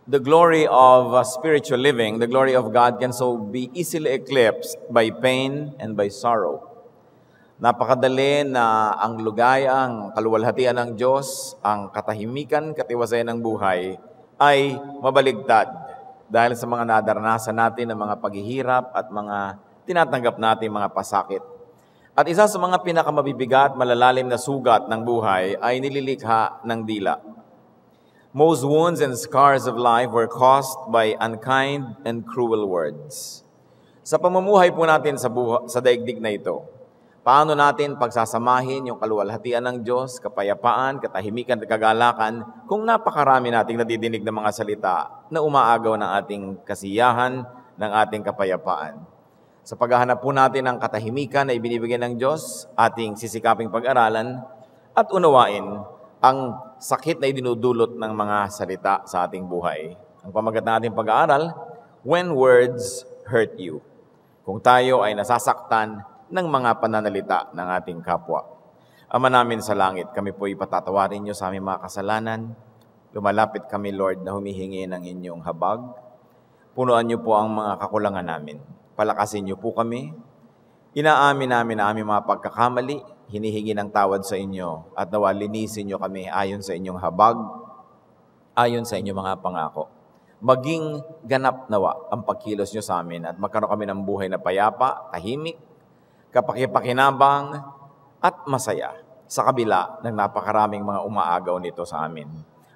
The glory of spiritual living, the glory of God can so be easily eclipsed by pain and by sorrow. Napakadali na ang lugaya, ang kaluwalhatian ng Diyos, ang katahimikan, katiwasayan ng buhay ay mabaligtad dahil sa mga nadaranasan natin ng mga paghihirap at mga tinatanggap natin mga pasakit. At isa sa mga pinakamabibigat, malalalim na sugat ng buhay ay nililikha ng dila. Most wounds and scars of life were caused by unkind and cruel words. Sa pamumuhay po natin sa daigdig na ito, paano natin pagsasamahin yung kaluwalhatian ng Diyos, kapayapaan, katahimikan at kagalakan kung napakarami nating nadidinig ng mga salita na umaagaw ng ating kasiyahan, ng ating kapayapaan. Sa paghahanap po natin ng katahimikan na ibinibigay ng Diyos, ating sisikaping pag-aralan at unawain ang sakit na idinudulot ng mga salita sa ating buhay. Ang pamagat ng ating pag-aaral, When Words Hurt You. Kung tayo ay nasasaktan ng mga pananalita ng ating kapwa. Ama namin sa langit, kami po ipatatawarin niyo sa aming mga kasalanan. Lumalapit kami, Lord, na humihingi ng inyong habag. Punuan niyo po ang mga kakulangan namin. Palakasin niyo po kami. Inaamin namin na aming mga pagkakamali, hinihingi ng tawad sa inyo at nawa linisin niyo kami ayon sa inyong habag, ayon sa inyong mga pangako. Maging ganap nawa ang pagkilos niyo sa amin at magkaroon kami ng buhay na payapa, tahimik, kapakipakinabang at masaya sa kabila ng napakaraming mga umaagaw nito sa amin.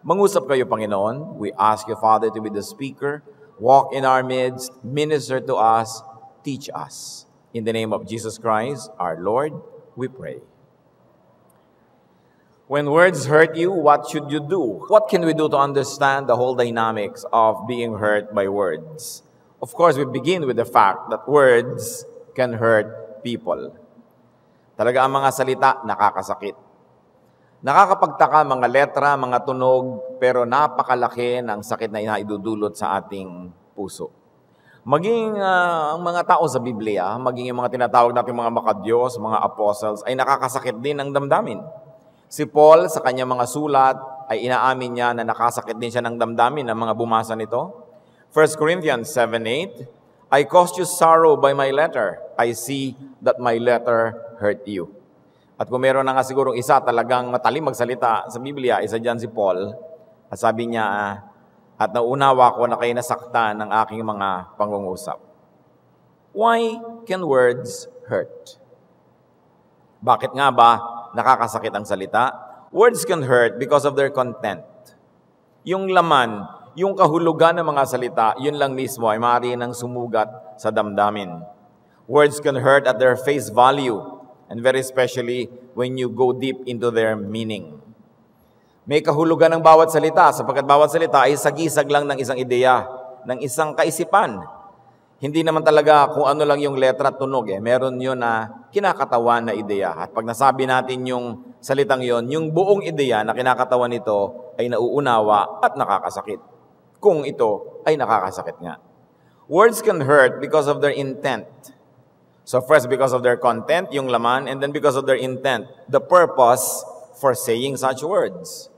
Mangusap kayo, Panginoon. We ask you, Father, to be the speaker. Walk in our midst, minister to us, teach us. In the name of Jesus Christ, our Lord, we pray. When words hurt you, what should you do? What can we do to understand the whole dynamics of being hurt by words? Of course, we begin with the fact that words can hurt people. Talaga ang mga salita nakakasakit. Nakakapagtaka mga letra, mga tunog, pero napakalaki ng sakit na inaidudulot sa ating puso. Maging ang mga tao sa Biblia, maging yung mga tinatawag natin mga makadiyos, mga apostles, ay nakakasakit din ng damdamin. Si Paul sa kanyang mga sulat ay inaamin niya na nakasakit din siya ng damdamin ng mga bumasa nito. 1 Corinthians 7:8, I caused you sorrow by my letter. I see that my letter hurt you. At kung meron na nga sigurong isa talagang matalim magsalita sa Biblia, isa dyan si Paul. At sabi niya, at nauunawa ko na kayo nasaktan ng aking mga pangungusap. Why can words hurt? Bakit nga ba nakakasakit ang salita? Words can hurt because of their content. Yung laman, yung kahulugan ng mga salita, yun lang mismo ay maaari ng sumugat sa damdamin. Words can hurt at their face value, and very especially when you go deep into their meaning. May kahulugan ng bawat salita, sapagkat bawat salita ay sagisag lang ng isang ideya, ng isang kaisipan. Hindi naman talaga kung ano lang yung letra at tunog. Meron yun na kinakatawan na ideya. At pag nasabi natin yung salitang yon, yung buong ideya na kinakatawan nito ay nauunawa at nakakasakit. Kung ito ay nakakasakit nga. Words can hurt because of their intent. So first, because of their content, yung laman, and then because of their intent, the purpose for saying such words.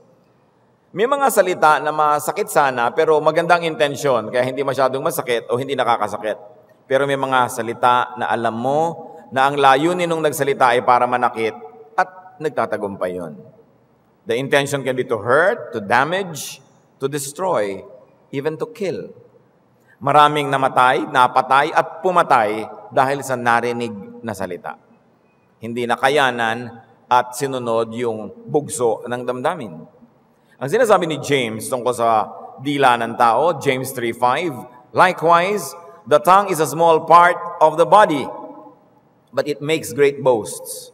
May mga salita na masakit sana, pero magandang intensyon, kaya hindi masyadong masakit o hindi nakakasakit. Pero may mga salita na alam mo na ang layunin nung nagsalita ay para manakit at nagtatagumpay yun. The intention can be to hurt, to damage, to destroy, even to kill. Maraming namatay, napatay at pumatay dahil sa narinig na salita. Hindi nakayanan at sinunod yung bugso ng damdamin. Ang sinasabi ni James tungkol sa dila ng tao, James 3:5, likewise, the tongue is a small part of the body, but it makes great boasts.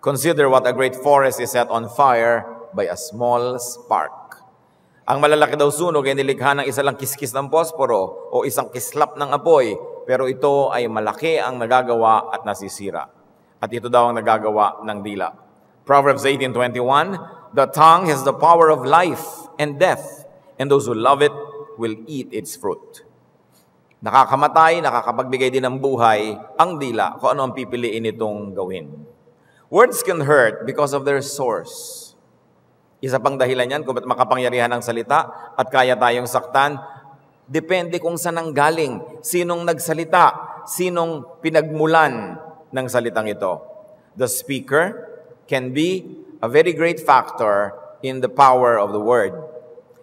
Consider what a great forest is set on fire by a small spark. Ang malalaki daw sunog ay nilikha ng isa lang kiskis ng posporo o isang kislap ng apoy, pero ito ay malaki ang nagagawa at nasisira. At ito daw ang nagagawa ng dila. Proverbs 18:21, the tongue has the power of life and death, and those who love it will eat its fruit. Nakakamatay, nakakapagbigay din ng buhay ang dila kung ano ang pipiliin itong gawin. Words can hurt because of their source. Isa pang dahilan yan kung ba't makapangyarihan ang salita at kaya tayong saktan Depende kung saan ang galing, sinong nagsalita, sinong pinagmulan ng salitang ito. The speaker can be a very great factor in the power of the word.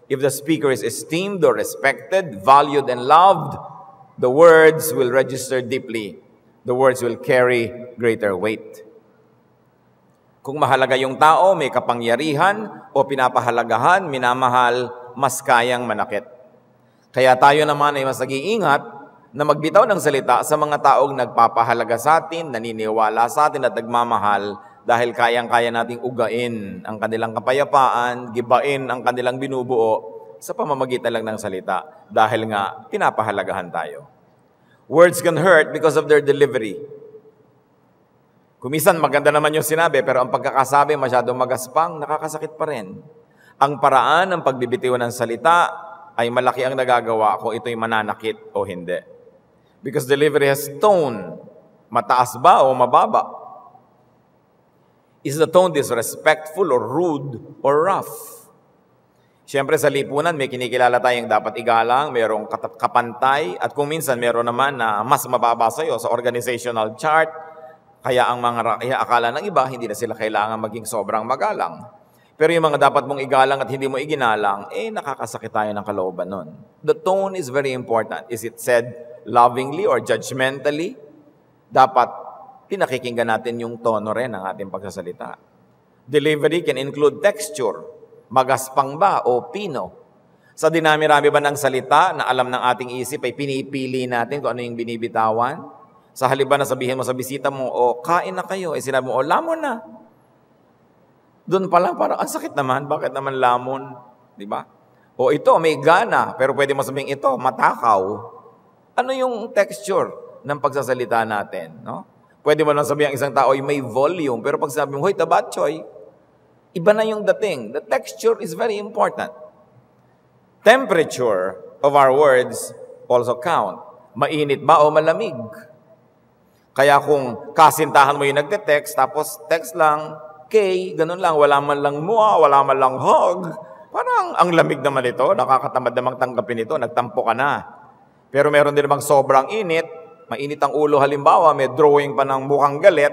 If the speaker is esteemed or respected, valued, and loved, the words will register deeply. The words will carry greater weight. Kung mahalaga yung tao, may kapangyarihan, o pinapahalagahan, minamahal, mas kayang manakit. Kaya tayo naman ay mas nag-iingat na magbitaw ng salita sa mga taong nagpapahalaga sa atin, naniniwala sa atin at nagmamahal dahil kayang-kaya nating ugain ang kanilang kapayapaan, gibain ang kanilang binubuo sa pamamagitan lang ng salita dahil nga pinapahalagahan tayo. Words can hurt because of their delivery. Kumisan maganda naman yung sinabi pero ang pagkakasabi masyadong magaspang, nakakasakit pa rin. Ang paraan ng pagbibitiw ng salita ay malaki ang nagagawa kung ito'y mananakit o hindi. Because delivery has tone. Mataas ba o mababa? Is the tone disrespectful or rude or rough? Siyempre sa lipunan may kinikilala tayong dapat igalang, mayroong kapantay, at kung minsan mayroon naman na mas mababa sa'yo sa organizational chart, kaya ang mga akala ng iba, hindi na sila kailangan maging sobrang magalang. Pero yung mga dapat mong igalang at hindi mo iginalang, nakakasakit tayo ng kalooban nun. The tone is very important. Is it said lovingly or judgmentally? Dapat pinakikinggan natin yung tono rin ng ating pagsasalita. Delivery can include texture. Magaspang ba o pino? Sa dinami-rami ba ng salita na alam ng ating isip ay pinipili natin kung ano yung binibitawan? Sa halip ba na sabihin mo sa bisita mo, kain na kayo, sinabi mo, lamon na. Doon pa lang parang, ang sakit naman, bakit naman lamon? Di ba? O ito, may gana, pero pwede mo sabihin ito, matakaw. Ano yung texture ng pagsasalita natin? No? Pwede mo lang sabihin ang isang tao ay may volume, pero pag sabi mo, hoy, tabatchoy, iba na yung dating. The texture is very important. Temperature of our words also count. Mainit ba o malamig? Kaya kung kasintahan mo yung nagte-text, tapos text lang, ganun lang, wala man lang mua, wala man lang hug. Parang ang lamig naman ito, nakakatamad namang tanggapin ito, nagtampo ka na. Pero meron din namang sobrang init, mainit ang ulo halimbawa, may drawing pa ng mukhang galit,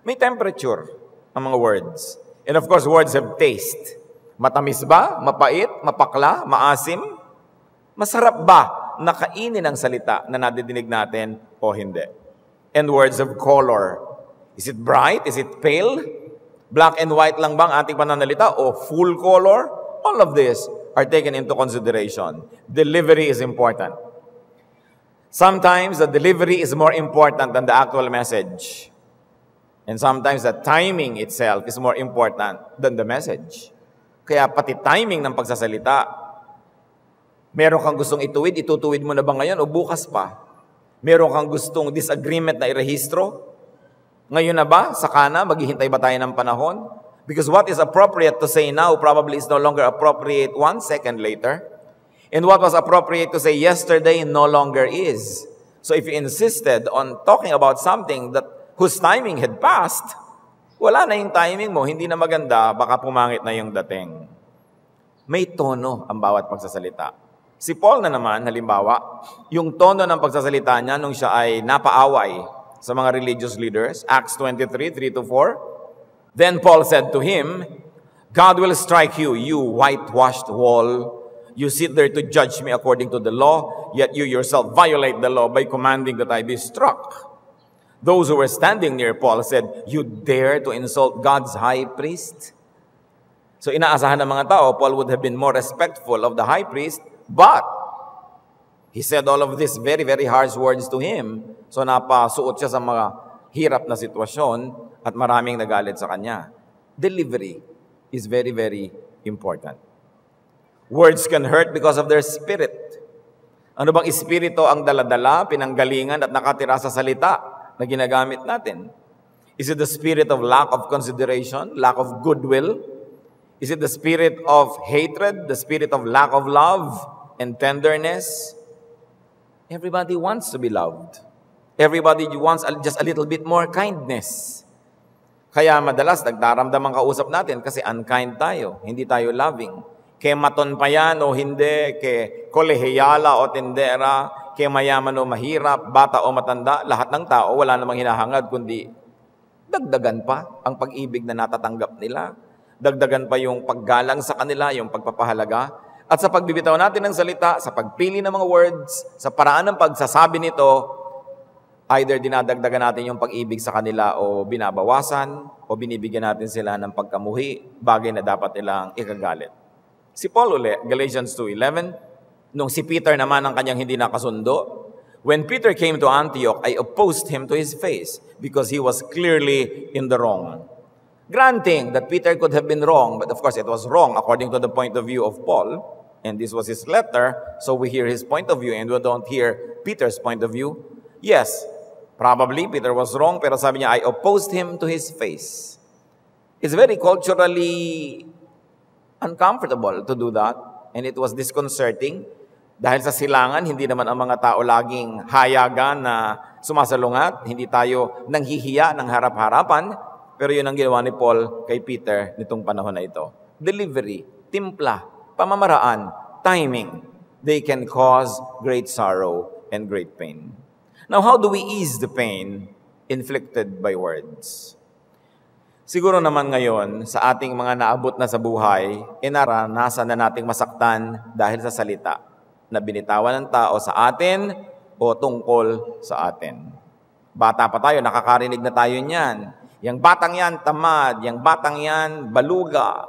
may temperature ang mga words. And of course, words have taste. Matamis ba? Mapait? Mapakla? Maasim? Masarap ba na kainin ang salita na nadidinig natin o hindi? And words have color. Is it bright? Is it pale? Black and white lang bang ating pananalita o full color? All of this are taken into consideration. Delivery is important. Sometimes the delivery is more important than the actual message. And sometimes the timing itself is more important than the message. Kaya pati timing ng pagsasalita, meron kang gustong ituwid, itutuwid mo na ba ngayon o bukas pa? Meron kang gustong disagreement na irehistro, ngayon na ba? Saka na? Maghihintay ba tayo ng panahon? Because what is appropriate to say now probably is no longer appropriate 1 second later. And what was appropriate to say yesterday no longer is. So if you insisted on talking about something whose timing had passed, wala na yung timing mo, hindi na maganda, baka pumangit na yung dating. May tono ang bawat pagsasalita. Si Paul na naman, halimbawa, yung tono ng pagsasalita niya nung siya ay napaaway sa mga religious leaders, Acts 23, 3-4. Then Paul said to him, God will strike you, you whitewashed wall. You sit there to judge me according to the law, yet you yourself violate the law by commanding that I be struck. Those who were standing near Paul said, you dare to insult God's high priest? So inaasahan ng mga tao, Paul would have been more respectful of the high priest, but he said all of these very, very harsh words to him. So napasuot siya sa mga hirap na sitwasyon at maraming nagalit sa kanya. Delivery is very, very important. Words can hurt because of their spirit. Ano bang espiritu ang daladala, pinanggalingan at nakatira sa salita na ginagamit natin? Is it the spirit of lack of consideration, lack of goodwill? Is it the spirit of hatred, the spirit of lack of love and tenderness? Everybody wants to be loved. Everybody wants just a little bit more kindness. Kaya madalas nagdaramdam ang kausap natin kasi unkind tayo, hindi tayo loving. Kay maton pa yan o hindi, kay kolehiyala o tindera, kay mayaman o mahirap, bata o matanda, lahat ng tao wala namang hinahangad kundi dagdagan pa ang pag-ibig na natatanggap nila. Dagdagan pa yung paggalang sa kanila, yung pagpapahalaga. At sa pagbibitaw natin ng salita, sa pagpili ng mga words, sa paraan ng pagsasabi nito, either dinadagdagan natin yung pag-ibig sa kanila o binabawasan o binibigyan natin sila ng pagkamuhi, bagay na dapat nilang ikagalit. Si Paul uli, Galatians 2:11, nung si Peter naman ang kanyang hindi nakasundo, when Peter came to Antioch, I opposed him to his face because he was clearly in the wrong. Granting that Peter could have been wrong, but of course it was wrong according to the point of view of Paul, and this was his letter, so we hear his point of view and we don't hear Peter's point of view. Yes, probably Peter was wrong, pero sabi niya, I opposed him to his face. It's very culturally uncomfortable to do that, and it was disconcerting dahil sa silangan, hindi naman ang mga tao laging hayagan na sumasalungat, hindi tayo nanghihiya ng harap-harapan, pero yun ang ginawa ni Paul kay Peter nitong panahon na ito. Delivery, timpla, pamamaraan, timing, they can cause great sorrow and great pain. Now, how do we ease the pain inflicted by words? Siguro naman ngayon, sa ating mga naabot na sa buhay, naranasan na nating masaktan dahil sa salita na binitawan ng tao sa atin o tungkol sa atin. Bata pa tayo, nakakarinig na tayo niyan. Yang batang yan tamad, yang batang yan baluga,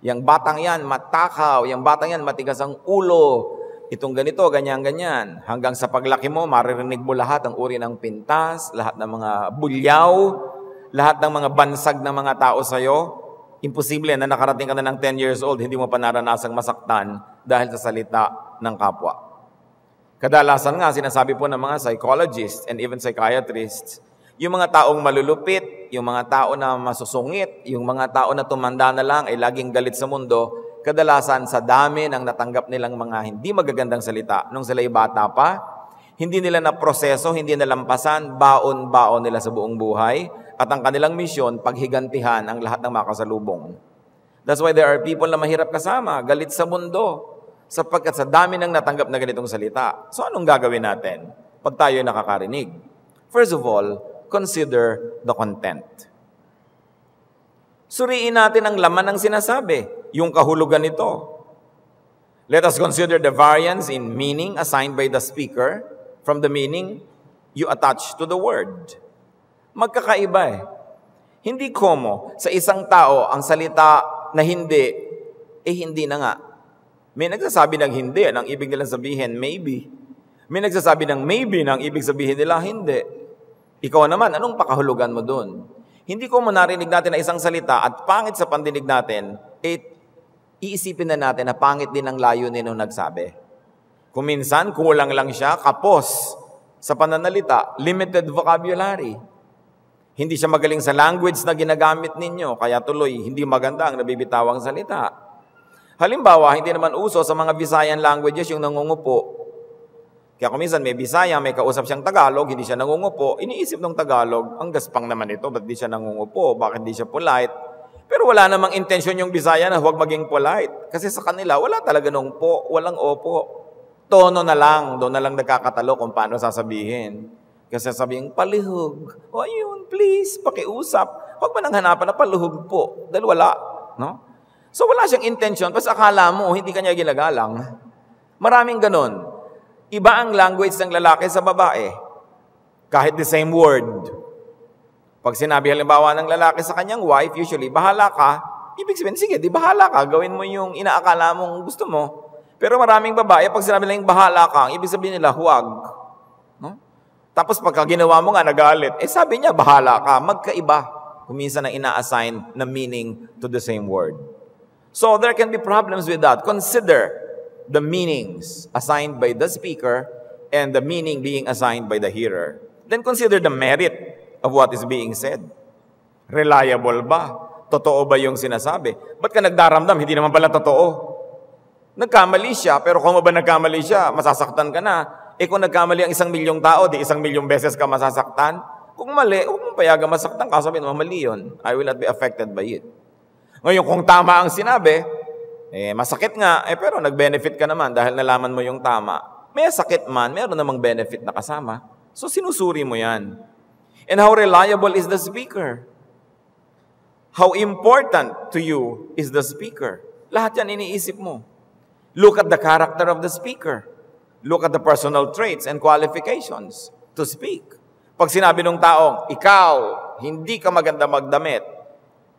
yang batang yan matakaw, yang batang yan matigas ang ulo, itong ganito, ganyan-ganyan. Hanggang sa paglaki mo, maririnig mo lahat ang uri ng pintas, lahat ng mga bulyaw, lahat ng mga bansag ng mga tao sa'yo. Imposible na nakarating ka na ng 10 years old, hindi mo pa naranasang masaktan dahil sa salita ng kapwa. Kadalasan nga, sinasabi po ng mga psychologists and even psychiatrists, yung mga taong malulupit, yung mga tao na masusungit, yung mga tao na tumanda na lang ay laging galit sa mundo, kadalasan sa dami ng natanggap nilang mga hindi magagandang salita nung sila'y bata pa, hindi nila na proseso, hindi nalampasan, baon-baon nila sa buong buhay, at ang kanilang misyon, paghigantihan ang lahat ng makasalubong. That's why there are people na mahirap kasama, galit sa mundo, sapagkat sa dami ng natanggap na ganitong salita. So anong gagawin natin pag tayo nakakarinig? First of all, consider the content. Suriin natin ang laman ng sinasabi, yung kahulugan nito. Let us consider the variance in meaning assigned by the speaker from the meaning you attach to the word. Magkakaiba eh. Hindi komo sa isang tao ang salita na hindi, hindi na nga. May nagsasabi ng hindi, ang ibig nilang sabihin, maybe. May nagsasabi ng maybe, ang ibig sabihin nila, hindi. Ikaw naman, anong pakahulugan mo dun? Hindi ko mo narinig natin na isang salita at pangit sa pandinig natin, iisipin na natin na pangit din ang layunin nung nagsabi. Kung minsan, kulang lang siya, kapos sa pananalita, limited vocabulary. Hindi siya magaling sa language na ginagamit ninyo, kaya tuloy, hindi maganda ang nabibitawang salita. Halimbawa, hindi naman uso sa mga Visayan languages yung nangungupo. Kaya kung minsan may Bisaya, may kausap siyang Tagalog, hindi siya nangungupo, iniisip ng Tagalog, ang gaspang naman ito, ba't di siya nangungupo, bakit di siya polite? Pero wala namang intensyon yung Bisaya na huwag maging polite. Kasi sa kanila, wala talaga nung po, walang opo. Tono na lang, doon na lang nagkakatalo kung paano sasabihin. Kasi sabihin, palihog. O ayun, please, pakiusap. Huwag ba nang hanapan na palihog po? Dahil wala, no? So wala siyang intention, pas akala mo, hindi kanya ginagalang. Maraming ganun. Iba ang language ng lalaki sa babae. Kahit the same word. Pag sinabi halimbawa ng lalaki sa kanyang wife, usually, bahala ka, ibig sabihin, sige, di bahala ka, gawin mo yung inaakala mong gusto mo. Pero maraming babae, pag sinabi lang bahala ka, ibig sabihin nila, huwag. No? Tapos pagka ginawa mo nga, nagalit, sabi niya, bahala ka, magkaiba. Kung minsan ang ina-assign na meaning to the same word. So there can be problems with that. Consider the meanings assigned by the speaker and the meaning being assigned by the hearer. Then consider the merit of what is being said. Reliable ba? Totoo ba yung sinasabi? Ba't ka nagdaramdam? Hindi naman pala totoo. Nagkamali siya, pero kung ba nagkamali siya, masasaktan ka na. Kung nagkamali ang 1,000,000 tao, di 1,000,000 beses ka masasaktan. Kung mali, huwag mong payagang masaktan ka, sabihin mo, mali yun. I will not be affected by it. Ngayon, kung tama ang sinabi, Masakit nga, pero nag-benefit ka naman dahil nalaman mo yung tama. May sakit man, meron namang benefit na kasama. So sinusuri mo yan. And how reliable is the speaker? How important to you is the speaker? Lahat yan iniisip mo. Look at the character of the speaker. Look at the personal traits and qualifications to speak. Pag sinabi ng taong, ikaw, hindi ka maganda magdamit,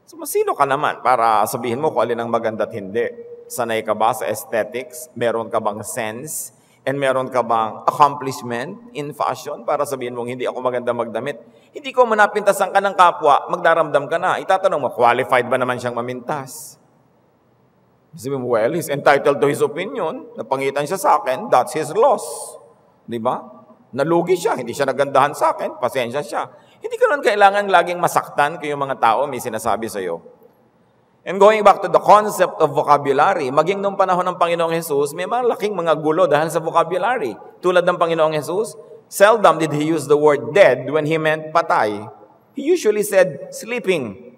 so masino ka naman para sabihin mo kung alin ang maganda at hindi. Sanay ka ba sa aesthetics? Meron ka bang sense? And meron ka bang accomplishment in fashion para sabihin mong hindi ako maganda magdamit? Hindi ko manapintasan ka ng kapwa, magdaramdam ka na. Itatanong mo, qualified ba naman siyang mamintas? Sabi mo, well, he's entitled to his opinion. Napangitan siya sa akin, that's his loss. Di ba? Nalugi siya, hindi siya nagandahan sa akin, pasensya siya. Hindi ka nun kailangan laging masaktan kung yung mga tao may sinasabi sa'yo. And going back to the concept of vocabulary, maging nung panahon ng Panginoong Jesus, may malaking mga gulo dahil sa vocabulary. Tulad ng Panginoong Jesus, seldom did he use the word dead when he meant patay. He usually said sleeping.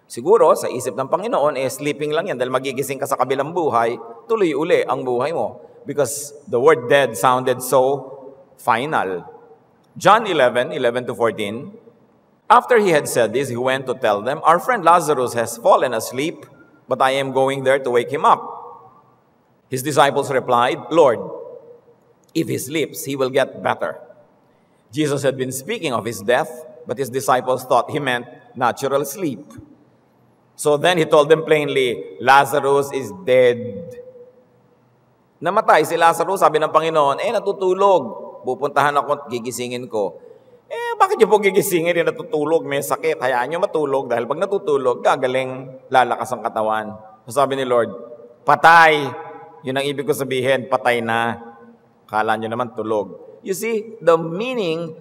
Siguro, sa isip ng Panginoon, sleeping lang yan dahil magigising ka sa kabilang buhay, tuloy uli ang buhay mo. Because the word dead sounded so final. John 11:11-14, after he had said this, he went to tell them, our friend Lazarus has fallen asleep, but I am going there to wake him up. His disciples replied, Lord, if he sleeps, he will get better. Jesus had been speaking of his death, but his disciples thought he meant natural sleep. So then he told them plainly, Lazarus is dead. Namatay si Lazarus, sabi ng Panginoon, natutulog. Pupuntahan ako at gigisingin ko. Bakit niyo po gigisingin? Natutulog, may sakit. Hayaan niyo matulog dahil pag natutulog, gagaling lalakas ang katawan. So sabi ni Lord, patay. Yun ang ibig ko sabihin, patay na. Kala niyo naman tulog. You see, the meaning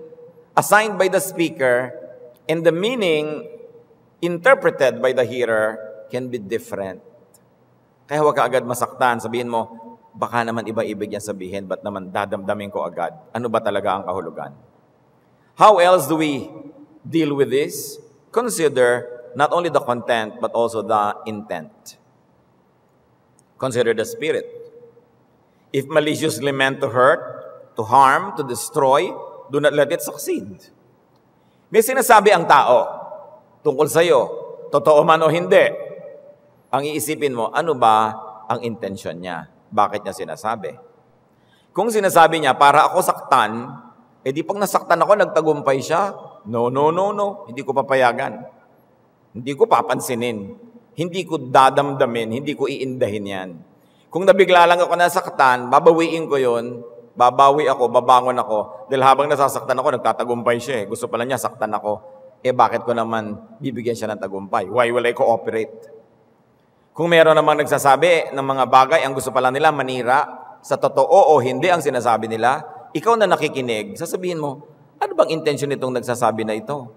assigned by the speaker and the meaning interpreted by the hearer can be different. Kaya huwag ka agad masaktan. Sabihin mo, baka naman iba ibig yan sabihin, ba't naman dadamdamin ko agad? Ano ba talaga ang kahulugan? How else do we deal with this? Consider not only the content, but also the intent. Consider the spirit. If maliciously meant to hurt, to harm, to destroy, do not let it succeed. May sinasabi ang tao tungkol sa'yo, totoo man o hindi, ang iisipin mo, ano ba ang intention niya? Bakit niya sinasabi? Kung sinasabi niya, para ako saktan, di pag nasaktan ako, nagtagumpay siya. No. Hindi ko papayagan. Hindi ko papansinin. Hindi ko dadamdamin. Hindi ko iindahin yan. Kung nabigla lang ako nasaktan, babawiin ko yun. Babawi ako, babangon ako. Dahil habang nasasaktan ako, nagtatagumpay siya. Gusto pala niya, saktan ako. Bakit ko naman bibigyan siya ng tagumpay? Why will I cooperate? Kung meron namang nagsasabi ng mga bagay, ang gusto pala nila manira, sa totoo o hindi ang sinasabi nila, ikaw na nakikinig, sasabihin mo, ano bang intention nitong nagsasabi na ito?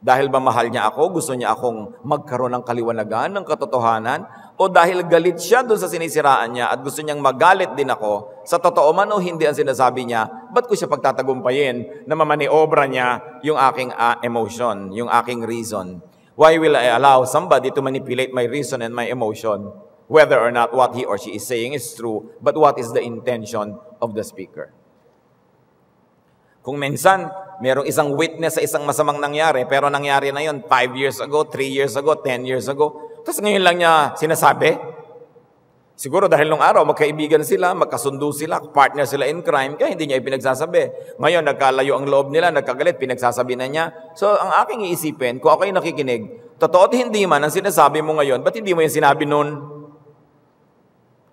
Dahil ba mahal niya ako, gusto niya akong magkaroon ng kaliwanagan, ng katotohanan, o dahil galit siya doon sa sinisiraan niya at gusto niyang magalit din ako, sa totoo man o hindi ang sinasabi niya, ba't ko siya pagtatagumpayin na mamaniobra niya yung aking emotion, yung aking reason? Why will I allow somebody to manipulate my reason and my emotion, whether or not what he or she is saying is true, but what is the intention of the speaker? Kung minsan, merong isang witness sa isang masamang nangyari, pero nangyari na yun 5 years ago, 3 years ago, 10 years ago, tapos ngayon lang niya sinasabi. Siguro dahil nung araw, magkaibigan sila, magkasundo sila, partner sila in crime, kaya hindi niya ipinagsasabi. Ngayon, nagkalayo ang loob nila, nagkagalit, pinagsasabi na niya. So, ang aking iisipin, kung ako yung nakikinig, totoo at hindi man ang sinasabi mo ngayon, ba't hindi mo yung sinabi noon?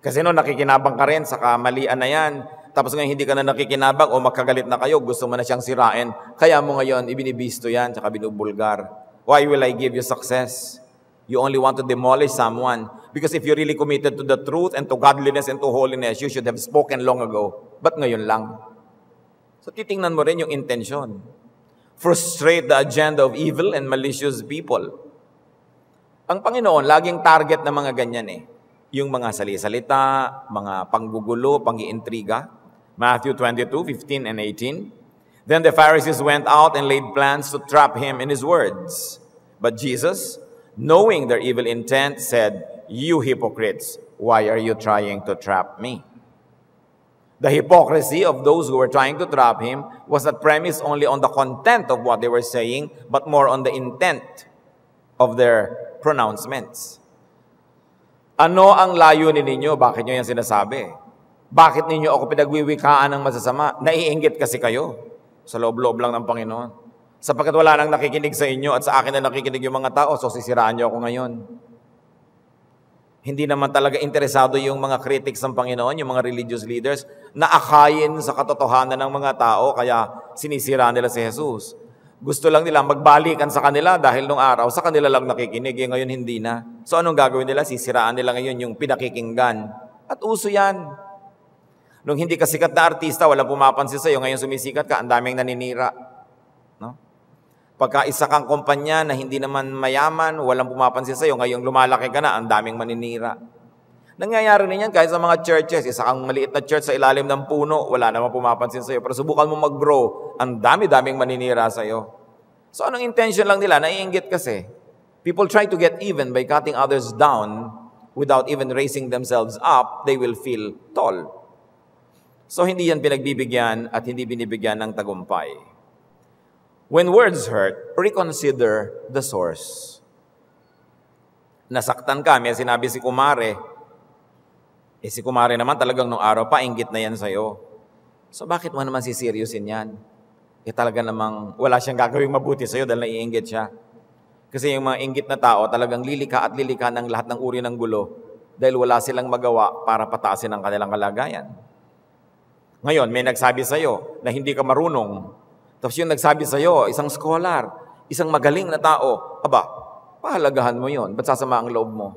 Kasi noon, nakikinabang ka rin sa kamalian na yan. Tapos ngayon, hindi ka na nakikinabang o magkagalit na kayo, gusto mo na siyang sirain. Kaya mo ngayon, ibinibisto yan, tsaka binubulgar. Why will I give you success? You only want to demolish someone. Because if you're really committed to the truth and to godliness and to holiness, you should have spoken long ago. But ngayon lang? So titingnan mo rin yung intention. Frustrate the agenda of evil and malicious people. Ang Panginoon, laging target ng mga ganyan Yung mga salisalita, mga panggugulo, pang-iintriga. Matthew 22:15 and 18. Then the Pharisees went out and laid plans to trap him in his words. But Jesus, knowing their evil intent, said, "You hypocrites, why are you trying to trap me?" The hypocrisy of those who were trying to trap him was not premised only on the content of what they were saying, but more on the intent of their pronouncements. Ano ang layunin ninyo? Bakit nyo yan sinasabi? Bakit ninyo ako pinagwiwikaan ng masasama? Naiinggit kasi kayo sa loob-loob lang ng Panginoon. Sapagkat wala nang nakikinig sa inyo at sa akin na nakikinig yung mga tao, so sisiraan nyo ako ngayon. Hindi naman talaga interesado yung mga critics ng Panginoon, yung mga religious leaders, na akayin sa katotohanan ng mga tao, kaya sinisira nila si Jesus. Gusto lang nila magbalikan sa kanila dahil nung araw, sa kanila lang nakikinig, ngayon hindi na. So anong gagawin nila? Sisiraan nila ngayon yung pinakikinggan. At uso yan. Nung hindi ka sikat na artista, walang pumapansin sa'yo, ngayon sumisikat ka, ang daming naninira. No? Pagka isa kang kumpanya na hindi naman mayaman, walang pumapansin sa'yo, ngayong lumalaki ka na, ang daming maninira. Nangyayari niyan kahit sa mga churches. Isa kang maliit na church sa ilalim ng puno, wala namang pumapansin sa'yo. Pero subukan mo mag-grow, ang dami-daming maninira sa'yo. So anong intention lang nila? Naiinggit kasi. People try to get even by cutting others down without even raising themselves up, they will feel tall. So hindi yan pinagbibigyan at hindi binibigyan ng tagumpay. When words hurt, reconsider the source. Nasaktan ka, may sinabi si kumare. Si kumare naman talagang nung araw pa, inggit na yan sa'yo. So bakit mo naman siseryosin yan? Talaga namang wala siyang gagawing mabuti sa'yo dahil naiinggit siya. Kasi yung mga inggit na tao talagang lilika at lilika ng lahat ng uri ng gulo dahil wala silang magawa para pataasin ang kanilang kalagayan. Ngayon, may nagsabi sa'yo na hindi ka marunong. Tapos yung nagsabi sa'yo, isang scholar, isang magaling na tao, pahalagahan mo yon. Ba't sasama ang loob mo?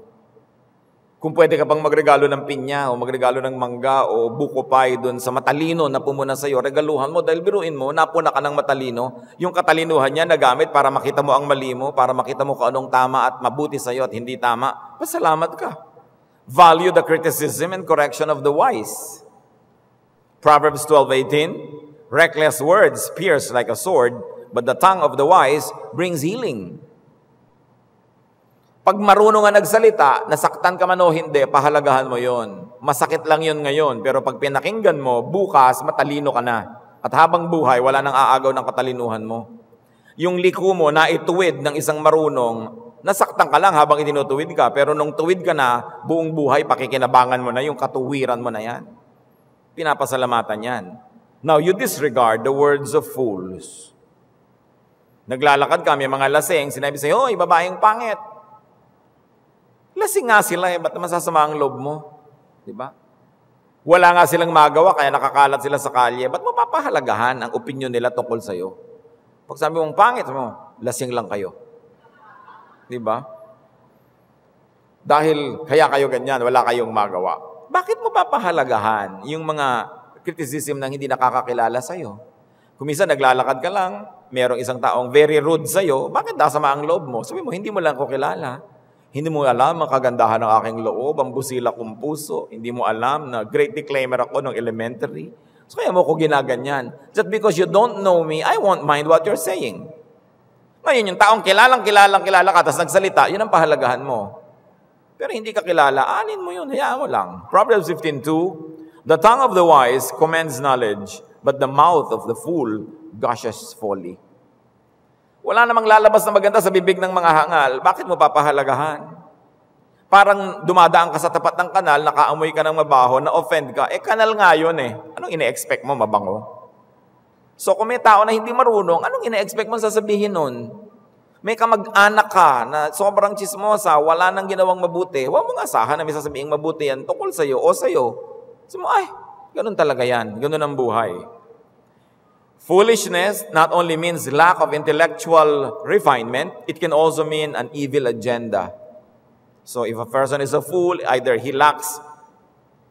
Kung pwede ka pang magregalo ng pinya o magregalo ng mangga o buko pie doon sa matalino na pumuna sa'yo, regaluhan mo dahil biruin mo, napuna ka ng matalino. Yung katalinuhan niya nagamit para makita mo ang mali mo, para makita mo kung anong tama at mabuti sa'yo at hindi tama. Pasalamat ka. Value the criticism and correction of the wise. Proverbs 12:18, reckless words pierce like a sword, but the tongue of the wise brings healing. Pag marunong nga nagsalita, nasaktan ka man o hindi, pahalagahan mo yon. Masakit lang yon ngayon, pero pag pinakinggan mo, bukas, matalino ka na. At habang buhay, wala nang aagaw ng katalinuhan mo. Yung liko mo na ituwid ng isang marunong, nasaktan ka lang habang itinutuwid ka, pero nung tuwid ka na, buong buhay, pakikinabangan mo na, yung katuwiran mo na yan. Pinapasalamatan yan. Now, you disregard the words of fools. Naglalakad ka, may mga lasing, sinabi sa'yo, "Hoy, babaeng pangit." Lasing nga sila, ba't masasama ang loob mo? Diba? Wala nga silang magawa, kaya nakakalat sila sa kalye. Ba't mo papahalagahan ang opinion nila tungkol sa'yo? Pag sabi mong pangit mo, lasing lang kayo. Diba? Dahil kaya kayo ganyan, wala kayong magawa. Bakit mo papahalagahan yung mga criticism ng hindi nakakakilala sa'yo? Kung minsan naglalakad ka lang, merong isang taong very rude sa'yo, bakit nasama ang loob mo? Sabi mo, hindi mo lang ko kilala. Hindi mo alam ang kagandahan ng aking loob, ang busila kong puso. Hindi mo alam na great declaimer ako ng elementary. So kaya mo ko ginaganyan. Just because you don't know me, I won't mind what you're saying. Ngayon, yung taong kilala ka, tapos nagsalita, yun ang pahalagahan mo. Pero hindi ka kilala, anin mo yun, hayaan mo lang. Proverbs 15:2, the tongue of the wise commends knowledge, but the mouth of the fool gushes folly. Wala namang lalabas na maganda sa bibig ng mga hangal, bakit mo papahalagahan? Parang dumadaan ka sa tapat ng kanal, nakaamoy ka ng mabaho, na-offend ka, kanal nga yun eh. Anong ine-expect mo, mabango? So kung may tao na hindi marunong, anong ine-expect mo sasabihin nun? May kamag-anak ka na sobrang chismosa, wala nang ginawang mabuti, huwag mong asahan na may sasabihin mabuti yan tungkol sa'yo o sa'yo. Sabi mo, ganun talaga yan, ganun ang buhay. Foolishness not only means lack of intellectual refinement, it can also mean an evil agenda. So if a person is a fool, either he lacks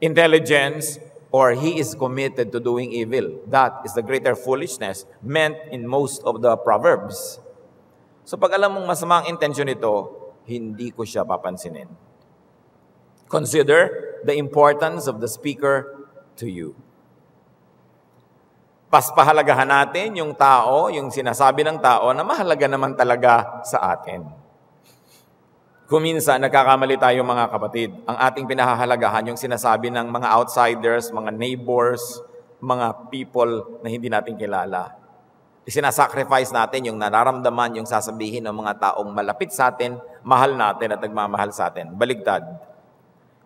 intelligence or he is committed to doing evil. That is the greater foolishness meant in most of the Proverbs. So pag alam mong masamang intensyon nito, hindi ko siya papansinin. Consider the importance of the speaker to you. Paspahalagahan natin yung tao, yung sinasabi ng tao na mahalaga naman talaga sa atin. Kung minsan, nagkakamali tayo mga kapatid. Ang ating pinahahalagahan, yung sinasabi ng mga outsiders, mga neighbors, mga people na hindi natin kilala. Isinasacrifice natin yung nararamdaman, yung sasabihin ng mga taong malapit sa atin, mahal natin at nagmamahal sa atin. Baligtad.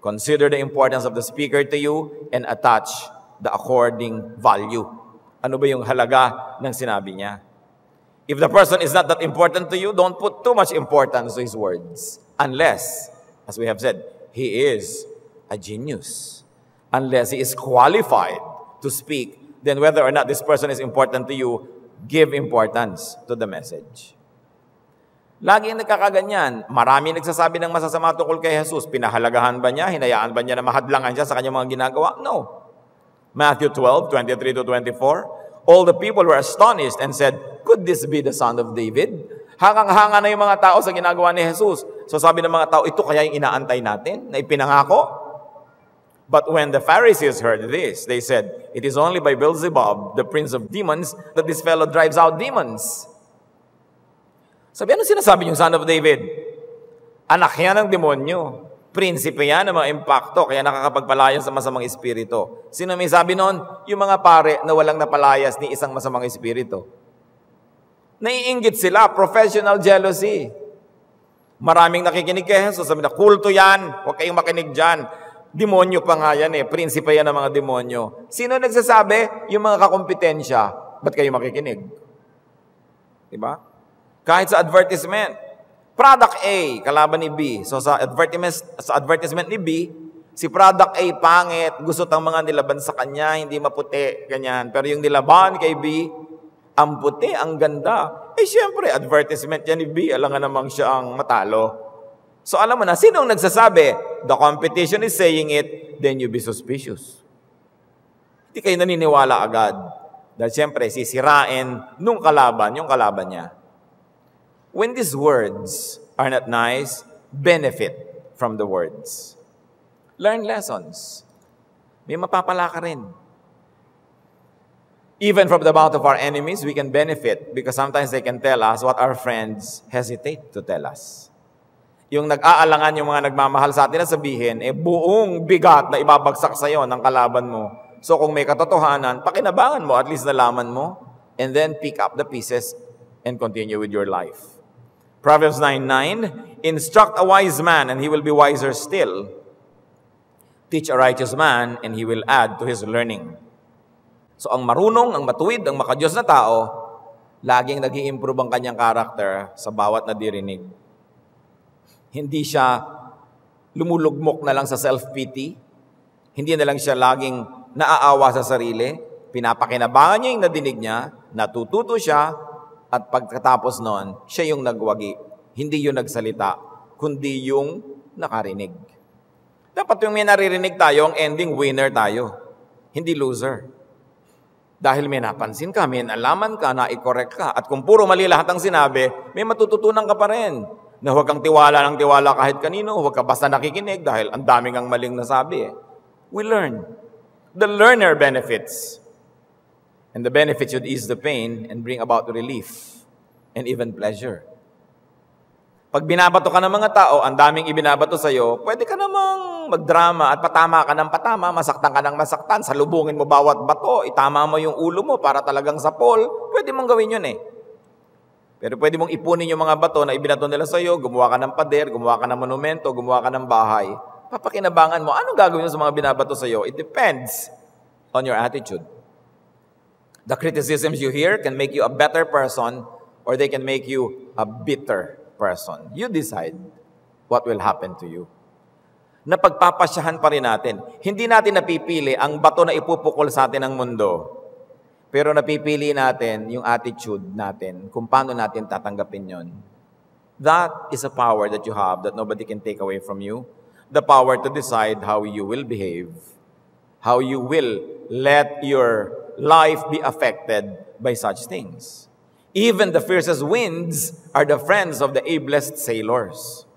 Consider the importance of the speaker to you and attach the according value. Ano ba yung halaga ng sinabi niya? If the person is not that important to you, don't put too much importance to his words. Unless, as we have said, he is a genius. Unless he is qualified to speak, then whether or not this person is important to you, give importance to the message. Lagi nagkakaganyan. Marami nagsasabi ng masasama tungkol kay Jesus. Pinahalagahan ba niya? Hinayaan ba niya na mahadlangan siya sa kanyang mga ginagawa? No. Matthew 12:23-24. All the people were astonished and said, "Could this be the son of David?" Hangang-hanga na yung mga tao sa ginagawa ni Jesus. So sabi ng mga tao, ito kaya yung inaantay natin na ipinangako? But when the Pharisees heard this, they said, "It is only by Beelzebub, the prince of demons, that this fellow drives out demons." Sabi, ano sinasabi yung son of David? Anak yan ng demonyo. Prinsipe yan ng mga impacto, kaya nakakapagpalayan sa masamang espiritu. Sino may sabi noon? Yung mga pare na walang napalayas ni isang masamang espiritu. Naiinggit sila, professional jealousy. Maraming nakikinig kay Jesus, sabi na, kulto yan, huwag kayong makinig dyan. Demonyo pa nga yan prinsipe yan ng mga demonyo. Sino nagsasabi? Yung mga kakompetensya. Ba't kayo makikinig? Diba? Kahit sa advertisement. Product A, kalaban ni B. So sa advertisement ni B, si product A pangit, gusto tang mga nilaban sa kanya, hindi maputi, ganyan. Pero yung nilaban kay B, ang puti, ang ganda. Siyempre, advertisement yan ni B, alam nga namang siya ang matalo. So alam mo na, sinong nagsasabi? The competition is saying it, then you be suspicious. Hindi kayo naniniwala agad. Dahil siyempre, sisirain nung kalaban, yung kalaban niya. When these words are not nice, benefit from the words. Learn lessons. May mapapala ka rin. Even from the mouth of our enemies, we can benefit because sometimes they can tell us what our friends hesitate to tell us. Yung nag-aalangan yung mga nagmamahal sa atin na sabihin, buong bigat na ibabagsak sa'yo ng kalaban mo. So kung may katotohanan, pakinabangan mo, at least nalaman mo, and then pick up the pieces and continue with your life. Proverbs 9:9, instruct a wise man, and he will be wiser still. Teach a righteous man, and he will add to his learning. So ang marunong, ang matuwid, ang makadiyos na tao, laging nag-i-improve ang kanyang karakter sa bawat nadirinig. Hindi siya lumulugmok na lang sa self-pity. Hindi na lang siya laging naaawa sa sarili. Pinapakinabangan niya yung nadinig niya, natututo siya, at pagkatapos noon, siya yung nagwagi. Hindi yung nagsalita, kundi yung nakarinig. Dapat yung may naririnig tayo, ang ending winner tayo. Hindi loser. Dahil may napansin ka, may nalaman ka, na-correct ka. At kung puro mali lahat ang sinabi, may matututunan ka pa rin. Na huwag kang tiwala ng tiwala kahit kanino, huwag ka basta nakikinig dahil ang daming ang maling nasabi. We learn. The learner benefits. And the benefit should ease the pain and bring about relief and even pleasure. Pag binabato ka ng mga tao, ang daming ibinabato sa'yo, pwede ka namang magdrama at patama ka ng patama, masaktan ka ng masaktan, salubungin mo bawat bato, itama mo yung ulo mo para talagang sapol, pwede mong gawin yun Pero pwede mong ipunin yung mga bato na ibinato nila sa'yo, gumawa ka ng pader, gumawa ka ng monumento, gumawa ka ng bahay, papakinabangan mo, anong gagawin mo sa mga binabato sa'yo? It depends on your attitude. The criticisms you hear can make you a better person or they can make you a bitter person. You decide what will happen to you. Napagpapasyahan pa rin natin. Hindi natin napipili ang bato na ipupukol sa atin ng mundo. Pero napipili natin yung attitude natin, kung paano natin tatanggapin yon. That is a power that you have that nobody can take away from you. The power to decide how you will behave, how you will let your life be affected by such things. Even the fiercest winds are the friends of the ablest sailors.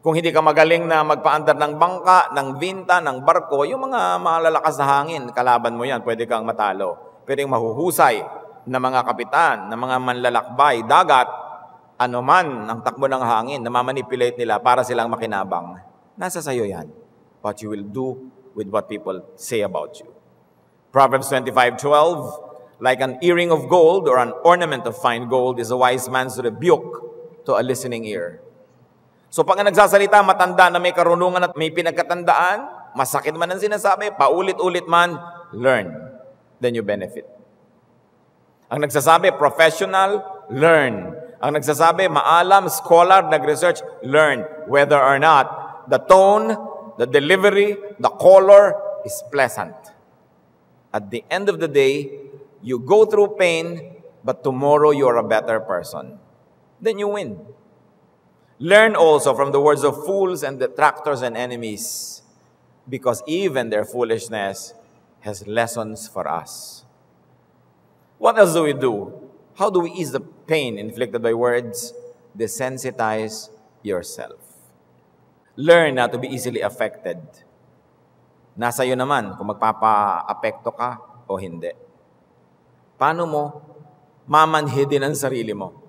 Kung hindi ka magaling na magpaandar ng bangka, ng vinta, ng barko, yung mga malalakas na hangin, kalaban mo yan, pwede kang matalo. Pero yung mahuhusay na mga kapitan, na mga manlalakbay, dagat, ano man ang takbo ng hangin, namamanipulate nila para silang makinabang. Nasa sayo yan. What you will do with what people say about you. Proverbs 25:12, like an earring of gold or an ornament of fine gold is a wise man's rebuke to a listening ear. So pag nagsasalita, matanda na may karunungan at may pinagkatandaan, masakit man ang sinasabi, paulit-ulit man, learn. Then you benefit. Ang nagsasabi, professional, learn. Ang nagsasabi, maalam, scholar, nag-research, learn. Whether or not the tone, the delivery, the color is pleasant. At the end of the day, you go through pain, but tomorrow you're a better person. Then you win. Learn also from the words of fools and detractors and enemies, because even their foolishness has lessons for us. What else do we do? How do we ease the pain inflicted by words? Desensitize yourself. Learn not to be easily affected. Nasa iyo naman kung magpapa-apekto ka o hindi. Paano mo mamanhidin ang sarili mo?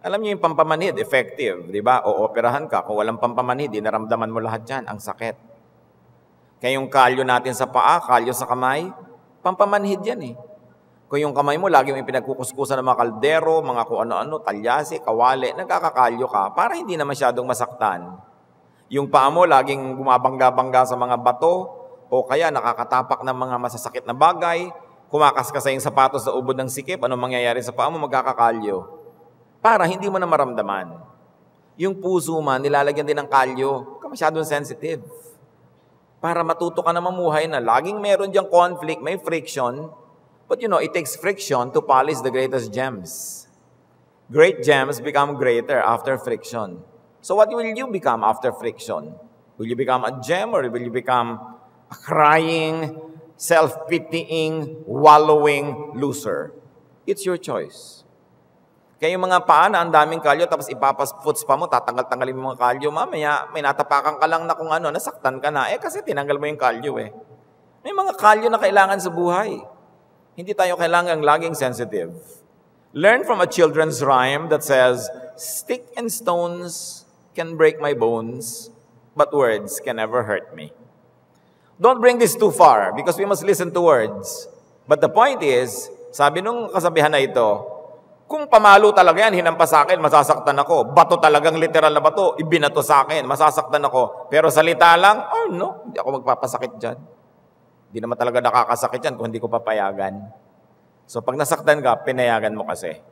Alam niyo yung pampamanhid, effective, di ba? O operahan ka, kung walang pampamanhid, naramdaman mo lahat yan, ang sakit. Kaya yung kalyo natin sa paa, kalyo sa kamay, pampamanhid yan eh. Kung yung kamay mo, lagi may pinagkukuskusan ng mga kaldero, mga kung ano-ano, talyasi, kawali, nagkakakalyo ka, para hindi na masyadong masaktan. Yung paa mo, laging bumabangga-bangga sa mga bato, o kaya nakakatapak ng mga masasakit na bagay, kumakaskas yung sapatos sa ubod ng sikip, anong mangyayari sa paa mo, magkakakalyo. Para hindi mo na maramdaman. Yung puso man, nilalagyan din ng kalyo, ka masyadong sensitive. Para matuto ka na mamuhay na laging meron diyang conflict, may friction, but you know, it takes friction to polish the greatest gems. Great gems become greater after friction. So what will you become after friction? Will you become a gem or will you become a crying, self-pitying, wallowing loser? It's your choice. Kaya yung mga paa na ang daming kalyo, tapos ipapasputs pa mo, tatanggal-tanggalin mo mga kalyo, mamaya may natapakan ka lang na kung ano, nasaktan ka na. Kasi tinanggal mo yung kalyo eh. May mga kalyo na kailangan sa buhay. Hindi tayo kailangang laging sensitive. Learn from a children's rhyme that says, stick and stones can break my bones, but words can never hurt me. Don't bring this too far because we must listen to words. But the point is, sabi nung kasabihan na ito, kung pamalo talaga yan, hinampas sa akin, masasaktan ako. Bato talagang literal na bato, ibinato sa akin, masasaktan ako. Pero salita lang, oh no, hindi ako magpapasakit dyan. Hindi naman talaga nakakasakit yan kung hindi ko papayagan. So pag nasaktan ka, pinayagan mo kasi.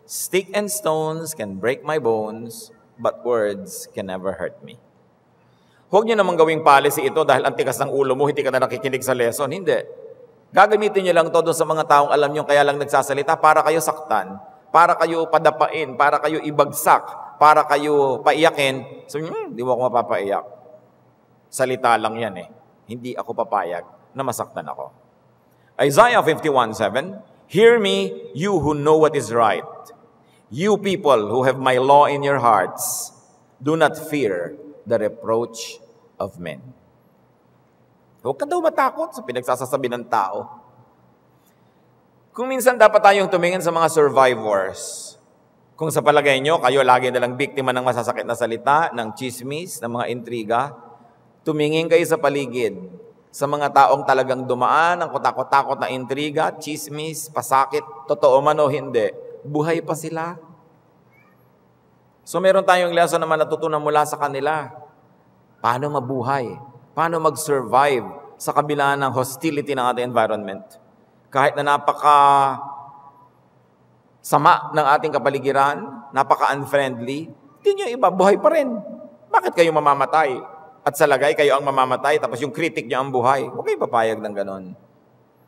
Stick and stones can break my bones, but words can never hurt me. Huwag niyo namang gawing policy ito dahil ang tikas ng ulo mo, hindi ka na nakikinig sa lesson. Hindi. Gagamitin niyo lang ito sa mga taong alam niyo kaya lang nagsasalita para kayo saktan. Para kayo padapain, para kayo ibagsak, para kayo paiyakin. So, di mo ako mapapaiyak. Salita lang yan eh. Hindi ako papayag na masaktan ako. Isaiah 51:7, hear me, you who know what is right. You people who have my law in your hearts, do not fear the reproach of men. Huwag ka daw matakot sa pinagsasasabi ng tao. Kung minsan dapat tayong tumingin sa mga survivors. Kung sa palagay nyo, kayo lagi nalang biktima ng masasakit na salita, ng chismis, ng mga intriga, tumingin kayo sa paligid. Sa mga taong talagang dumaan, ang kutakot-takot na intriga, chismis, pasakit, totoo man o hindi, buhay pa sila. So meron tayong lesson naman natutunan mula sa kanila. Paano mabuhay? Paano mag-survive sa kabila ng hostility ng ating environment? Kahit na napaka sama ng ating kapaligiran, napaka-unfriendly, hindi nyo iba, buhay pa rin. Bakit kayo mamamatay? At sa lagay, kayo ang mamamatay, tapos yung critic nyo ang buhay. Huwag kayo papayag ng ganon.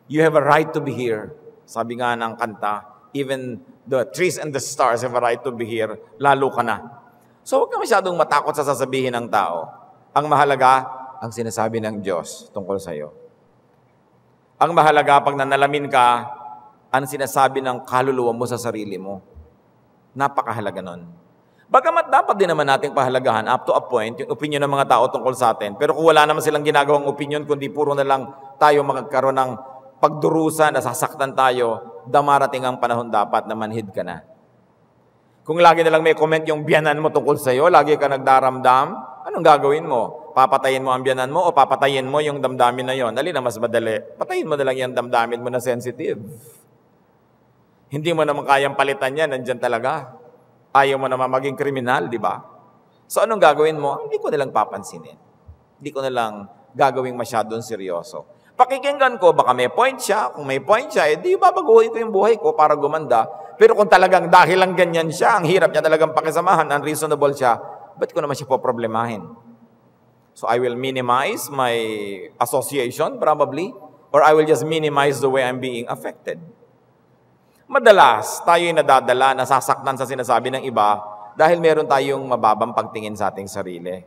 You have a right to be here. Sabi nga ng kanta, even the trees and the stars have a right to be here, lalo ka na. So huwag ka masyadong matakot sa sasabihin ng tao. Ang mahalaga, ang sinasabi ng Diyos tungkol sa iyo. Ang mahalaga, pag nanalamin ka, ang sinasabi ng kaluluwa mo sa sarili mo. Napakahalaga nun. Bagamat dapat din naman nating pahalagahan up to a point yung opinion ng mga tao tungkol sa atin. Pero kung wala naman silang ginagawang opinion, kundi puro na lang tayo magkaroon ng pagdurusa, nasasaktan tayo, damarating ang panahon dapat na manhid ka na. Kung lagi na lang may comment yung biyanan mo tungkol sa'yo, lagi ka nagdaramdam, anong gagawin mo? Papatayin mo ang biyanan mo o papatayin mo yung damdamin na yon? Dali na mas madali. Patayin mo na lang yung damdamin mo na sensitive. Hindi mo naman kayang palitan yan, nandyan talaga. Ayaw mo naman maging kriminal, di ba? So anong gagawin mo? Hindi ko nalang papansinin. Hindi ko nalang gagawing masyadong seryoso. Pakikinggan ko, baka may point siya. Kung may point siya, di babaguhin ko yung buhay ko para gumanda. Pero kung talagang dahil lang ganyan siya, ang hirap niya talagang pakisamahan, unreasonable siya, ba't ko naman siya poproblemahin? So I will minimize my association probably, or I will just minimize the way I'm being affected. Madalas, tayo'y nadadala, nasasaktan sa sinasabi ng iba dahil meron tayong mababang pagtingin sa ating sarili.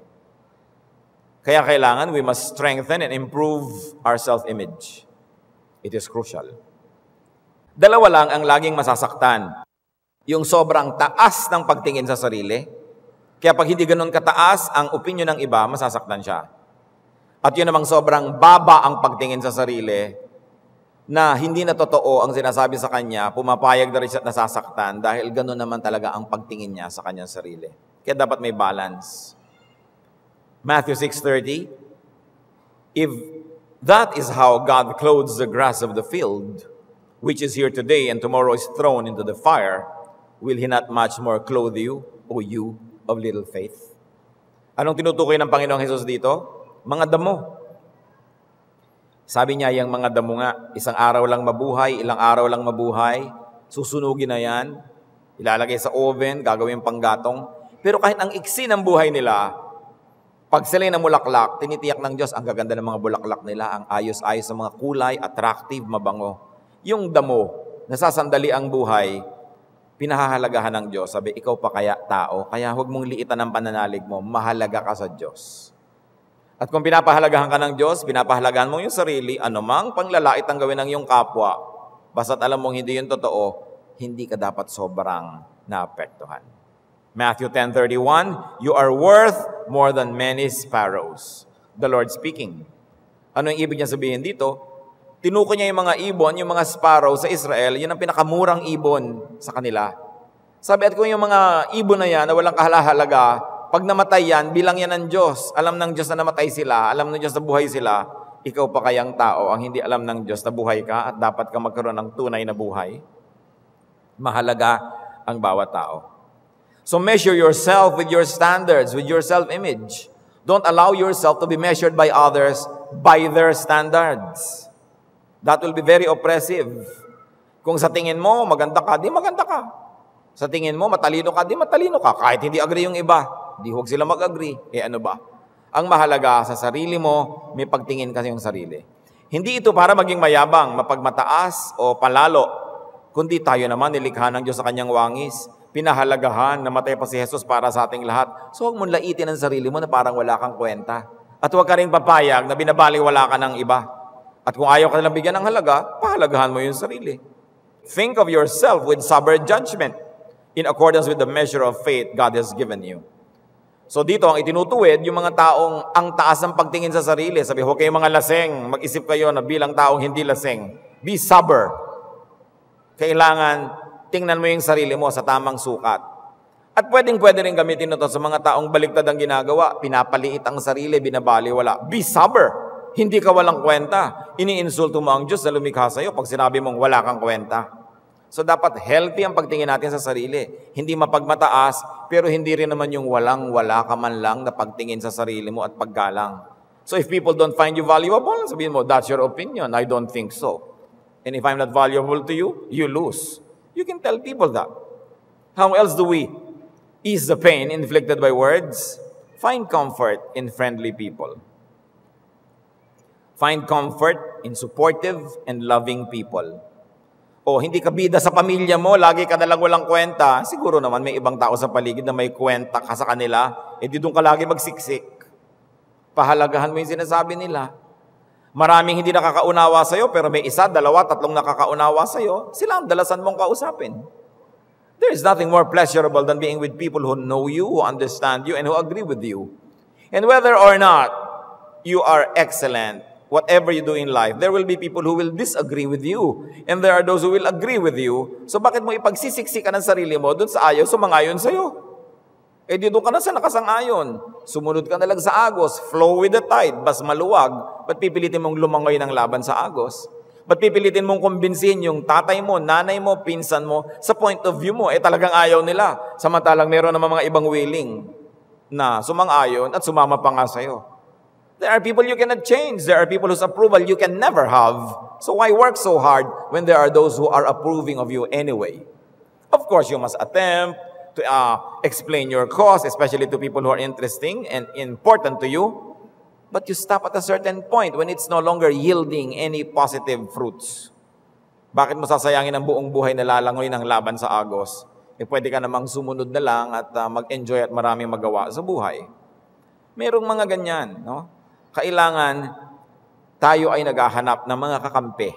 Kaya kailangan, we must strengthen and improve our self-image. It is crucial. Dalawa lang ang laging masasaktan. Yung sobrang taas ng pagtingin sa sarili. Kaya pag hindi ganun kataas, ang opinion ng iba, masasaktan siya. At yun namang sobrang baba ang pagtingin sa sarili, na hindi na totoo ang sinasabi sa kanya, pumapayag na rin siya at nasasaktan dahil ganun naman talaga ang pagtingin niya sa kanyang sarili. Kaya dapat may balance. Matthew 6:30, if that is how God clothes the grass of the field, which is here today and tomorrow is thrown into the fire, will He not much more clothe you, O you of little faith? Anong tinutukoy ng Panginoong Hesus dito? Mga damo. Sabi niya, yung mga damo nga, isang araw lang mabuhay, ilang araw lang mabuhay, susunugin na yan, ilalagay sa oven, gagawin panggatong. Pero kahit ang iksi ng buhay nila, pag sila'y namulaklak, tinitiyak ng Diyos, ang gaganda ng mga bulaklak nila, ang ayos-ayos sa mga kulay, attractive, mabango. Yung damo, nasasandali ang buhay, pinahahalagahan ng Diyos. Sabi, ikaw pa kaya tao, kaya huwag mong liitan ang pananalig mo, mahalaga ka sa Diyos. At kung pinapahalagahan ka ng Diyos, pinapahalagahan mo yung sarili, anumang panglalait ang gawin ng iyong kapwa, basta't alam mong hindi yun totoo, hindi ka dapat sobrang naapektuhan. Matthew 10:31, you are worth more than many sparrows. The Lord speaking. Ano yung ibig niya sabihin dito? Tinukoy niya yung mga ibon, yung mga sparrow sa Israel, yun ang pinakamurang ibon sa kanila. Sabi, at kung yung mga ibon na yan na walang kahalaga, pag namatay yan, bilang yan ng Diyos. Alam ng Diyos na namatay sila, alam ng Diyos na buhay sila, ikaw pa kayang tao ang hindi alam ng Diyos na buhay ka at dapat ka magkaroon ng tunay na buhay. Mahalaga ang bawat tao. So measure yourself with your standards, with your self-image. Don't allow yourself to be measured by others by their standards. That will be very oppressive. Kung sa tingin mo, maganda ka, di maganda ka. Sa tingin mo, matalino ka, di matalino ka. Kahit hindi agree yung iba, di huwag sila mag-agree. Ano ba? Ang mahalaga sa sarili mo, may pagtingin kasi yung sarili. Hindi ito para maging mayabang, mapagmataas o palalo, kundi tayo naman nilikha ng Diyos sa kanyang wangis. Pinahalagahan, namatay pa si Jesus para sa ating lahat. So huwag mong laitin ang sarili mo na parang wala kang kwenta. At huwag ka rin papayag na binabaliwala ka ng iba. At kung ayaw ka nilang bigyan ng halaga, pahalagahan mo yung sarili. Think of yourself with sober judgment in accordance with the measure of faith God has given you. So dito, ang itinutuwid, yung mga taong ang taas ng pagtingin sa sarili. Sabi, huwag kayong mga laseng. Mag-isip kayo na bilang taong hindi laseng. Be sober. Kailangan tingnan mo yung sarili mo sa tamang sukat. At pwede rin gamitin ito sa mga taong baliktad ang ginagawa. Pinapaliit ang sarili, binabaliwala. Be sober. Hindi ka walang kwenta. Iniinsulto mo ang Diyos na lumikha sa'yo pag sinabi mong wala kang kwenta. So dapat healthy ang pagtingin natin sa sarili. Hindi mapagmataas, pero hindi rin naman yung walang-wala ka man lang na pagtingin sa sarili mo at paggalang. So if people don't find you valuable, sabihin mo, that's your opinion. I don't think so. And if I'm not valuable to you, you lose. You can tell people that. How else do we ease the pain inflicted by words? Find comfort in friendly people. Find comfort in supportive and loving people. O hindi ka bida sa pamilya mo, lagi ka nalang walang kwenta. Siguro naman may ibang tao sa paligid na may kwenta ka sa kanila, di doon ka lagi magsiksik. Pahalagahan mo yung sinasabi nila. Maraming hindi nakakaunawa sa'yo, pero may isa, dalawa, tatlong nakakaunawa sa'yo, sila ang dalasan mong kausapin. There is nothing more pleasurable than being with people who know you, who understand you, and who agree with you. And whether or not you are excellent, whatever you do in life, there will be people who will disagree with you. And there are those who will agree with you. So bakit mo ipagsisiksika ng sarili mo dun sa ayaw, sumangayon sa'yo? Eh dito ka na sa nakasang-ayon. Sumunod ka na lang sa agos. Flow with the tide. Bas maluwag. Ba't pipilitin mong lumangoy ng laban sa agos? Ba't pipilitin mong kumbinsihin yung tatay mo, nanay mo, pinsan mo, sa point of view mo, eh talagang ayaw nila. Samantalang meron ng mga ibang willing na sumang-ayon at sumama pa nga sa'yo. There are people you cannot change. There are people whose approval you can never have. So why work so hard when there are those who are approving of you anyway? Of course, you must attempt to explain your cause, especially to people who are interesting and important to you. But you stop at a certain point when it's no longer yielding any positive fruits. Bakit mo sasayangin ang buong buhay na lalangoy ng laban sa agos? Eh pwede ka namang sumunod na lang at mag-enjoy at maraming magawa sa buhay. Merong mga ganyan, no? Kailangan tayo ay naghahanap ng mga kakampi.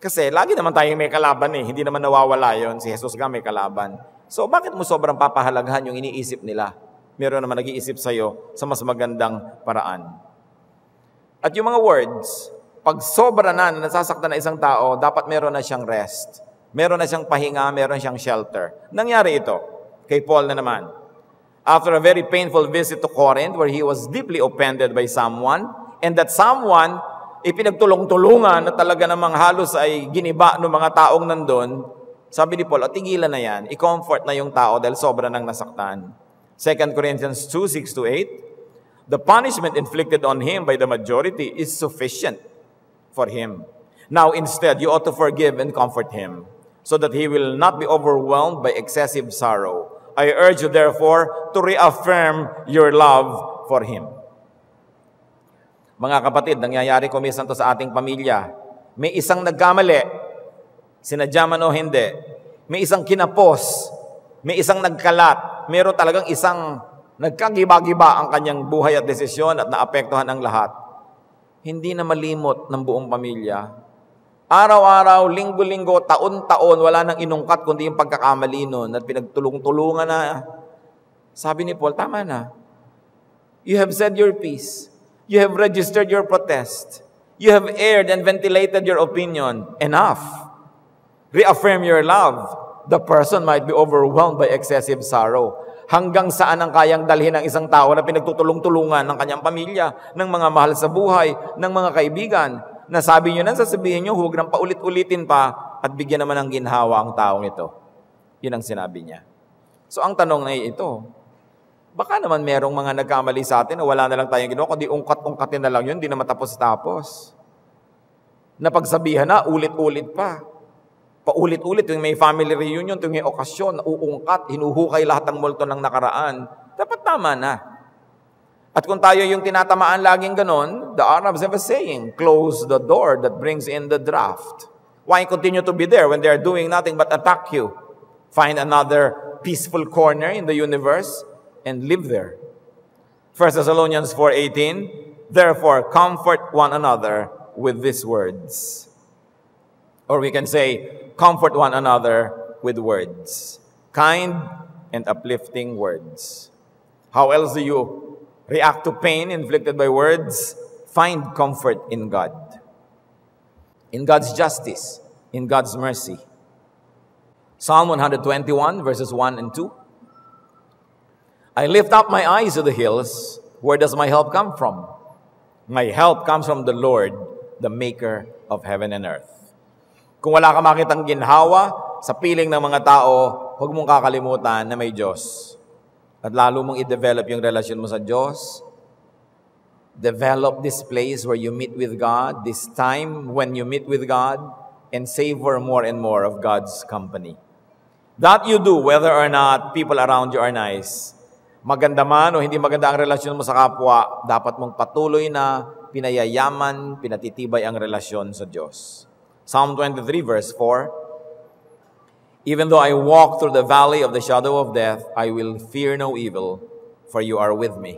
Kasi lagi naman tayong may kalaban eh. Hindi naman nawawala yon. Si Jesus nga may kalaban. So bakit mo sobrang papahalagahan yung iniisip nila? Meron naman nag-iisip sa'yo sa mas magandang paraan. At yung mga words, pag sobra na nasasaktan na isang tao, dapat meron na siyang rest. Meron na siyang pahinga, meron siyang shelter. Nangyari ito kay Paul na naman. After a very painful visit to Corinth where he was deeply offended by someone, and that someone, ipinagtulong-tulungan na talaga namang halos ay giniba ng mga taong nandun, sabi ni Paul, tigilan na yan, i-comfort na yung tao dahil sobra nang nasaktan. 2 Corinthians 2, 6-8, the punishment inflicted on him by the majority is sufficient for him. Now instead, you ought to forgive and comfort him, so that he will not be overwhelmed by excessive sorrow. I urge you therefore to reaffirm your love for him. Mga kapatid, nangyayari ko minsan to sa ating pamilya. May isang nagkamali, sinadya man o hindi. May isang kinapos, may isang nagkalat. Meron talagang isang nagkagiba-giba ang kanyang buhay at desisyon at naapektuhan ang lahat. Hindi na malimot ng buong pamilya. Araw-araw, linggo-linggo, taon-taon, wala nang inungkat kundi yung pagkakamali nun at pinagtulong-tulungan na. Sabi ni Paul, tama na. You have said your piece. You have registered your protest. You have aired and ventilated your opinion. Enough. Reaffirm your love. The person might be overwhelmed by excessive sorrow. Hanggang saan ang kayang dalhin ng isang tao na pinagtutulong-tulungan ng kanyang pamilya, ng mga mahal sa buhay, ng mga kaibigan. Nasabi nyo na, sasabihin nyo, huwag nang paulit-ulitin pa at bigyan naman ng ginhawa ang taong ito. Yun ang sinabi niya. So ang tanong na ito, baka naman merong mga nagkamali sa atin na wala na lang tayong ginawa, kundi ungkat-ungkatin na lang yun, hindi na matapos-tapos. Napagsabihan na, ulit-ulit pa. Paulit-ulit, yung may family reunion, yung may okasyon, uungkat, hinuhukay lahat ng multo ng nakaraan. Dapat tama na. At kung tayo yung tinatamaan laging ganon, the Arabs have a saying, close the door that brings in the draft. Why continue to be there when they are doing nothing but attack you? Find another peaceful corner in the universe and live there. 1 Thessalonians 4:18, therefore comfort one another with these words. Or we can say, comfort one another with words. Kind and uplifting words. How else do you react to pain inflicted by words? Find comfort in God. In God's justice. In God's mercy. Psalm 121 verses 1 and 2. I lift up my eyes to the hills. Where does my help come from? My help comes from the Lord, the maker of heaven and earth. Kung wala ka makitang ginhawa sa piling ng mga tao, huwag mong kakalimutan na may Diyos. At lalo mong i-develop yung relasyon mo sa Diyos. Develop this place where you meet with God, this time when you meet with God, and savor more and more of God's company. That you do whether or not people around you are nice. Maganda man o hindi maganda ang relasyon mo sa kapwa, dapat mong patuloy na pinayayaman, pinatitibay ang relasyon sa Diyos. Psalm 23 verse 4, even though I walk through the valley of the shadow of death, I will fear no evil, for you are with me.